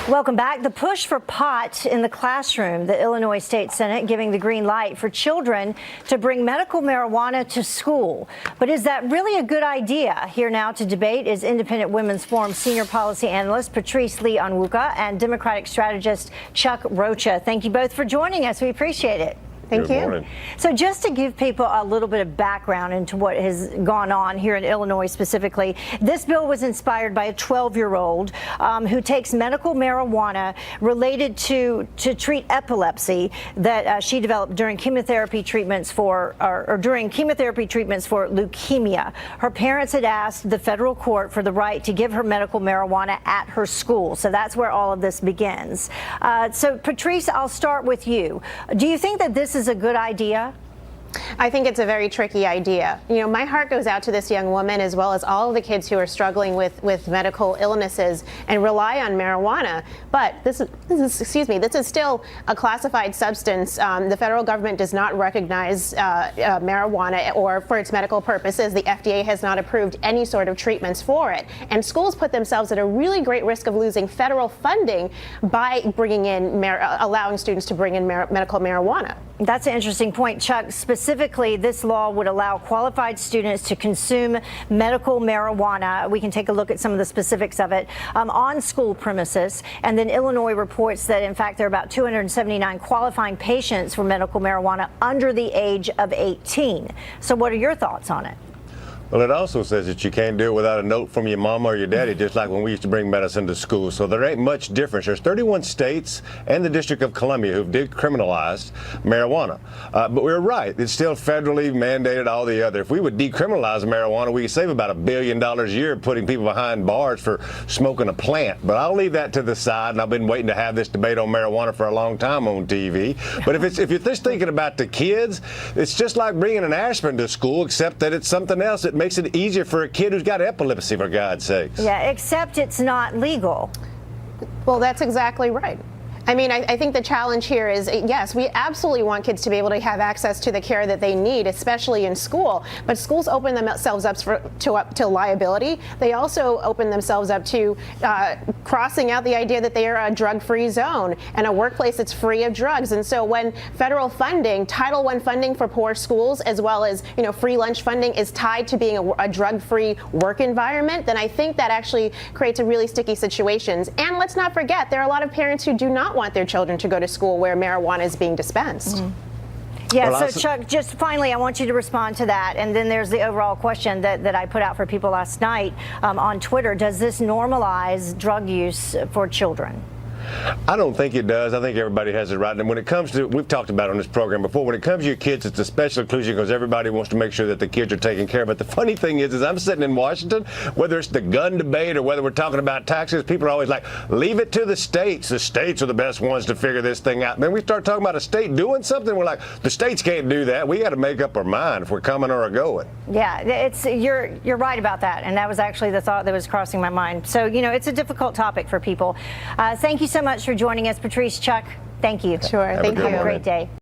Welcome back. The push for pot in the classroom, the Illinois State Senate giving the green light for children to bring medical marijuana to school. But is that really a good idea? Here now to debate is Independent Women's Forum Senior Policy Analyst Patrice Lee-Onwuka and Democratic Strategist Chuck Rocha. Thank you both for joining us. We appreciate it. Thank you. Morning. So just to give people a little bit of background into what has gone on here in Illinois specifically, this bill was inspired by a 12-year-old who takes medical marijuana related to treat epilepsy that she developed during chemotherapy treatments for leukemia. Her parents had asked the federal court for the right to give her medical marijuana at her school. So that's where all of this begins. So Patrice, I'll start with you. Do you think that this is a good idea? I think it's a very tricky idea. You know, my heart goes out to this young woman as well as all of the kids who are struggling with medical illnesses and rely on marijuana. But this is still a classified substance. The federal government does not recognize marijuana or for its medical purposes. The FDA has not approved any sort of treatments for it. And schools put themselves at a really great risk of losing federal funding by bringing in, allowing students to bring in medical marijuana. That's an interesting point, Chuck. Specifically, this law would allow qualified students to consume medical marijuana. We can take a look at some of the specifics of it on school premises. And then Illinois reports that, in fact, there are about 279 qualifying patients for medical marijuana under the age of 18. So what are your thoughts on it? Well, it also says that you can't do it without a note from your mama or your daddy, just like when we used to bring medicine to school. So there ain't much difference. There's 31 states and the District of Columbia who did criminalize marijuana. But we're right. It's still federally mandated, all the other. If we would decriminalize marijuana, we could save about $1 billion a year putting people behind bars for smoking a plant. But I'll leave that to the side, and I've been waiting to have this debate on marijuana for a long time on TV. But if you're just thinking about the kids, it's just like bringing an aspirin to school, except that it's something else that makes it easier for a kid who's got epilepsy, for God's sakes. Yeah, except it's not legal. Well, that's exactly right. I mean, I think the challenge here is, yes, we absolutely want kids to be able to have access to the care that they need, especially in school. But schools open themselves up to liability. They also open themselves up to crossing out the idea that they are a drug-free zone and a workplace that's free of drugs. And so when federal funding, Title I funding for poor schools, as well as, you know, free lunch funding is tied to being a drug-free work environment, then I think that actually creates a really sticky situations. And let's not forget, there are a lot of parents who do not want their children to go to school where marijuana is being dispensed. Mm-hmm. Yeah, well, so Chuck, just finally, I want you to respond to that. And then there's the overall question that I put out for people last night on Twitter. Does this normalize drug use for children? I don't think it does. I think everybody has it right. And when it comes to, we've talked about it on this program before, when it comes to your kids, it's a special inclusion because everybody wants to make sure that the kids are taken care of. But the funny thing is I'm sitting in Washington, whether it's the gun debate or whether we're talking about taxes, people are always like, leave it to the states. The states are the best ones to figure this thing out. And then we start talking about a state doing something, we're like, the states can't do that. We got to make up our mind if we're coming or going. Yeah, you're right about that. And that was actually the thought that was crossing my mind. So, you know, it's a difficult topic for people. Thank you so much for joining us, Patrice, Chuck. Thank you. Sure. Thank you. Have a great day.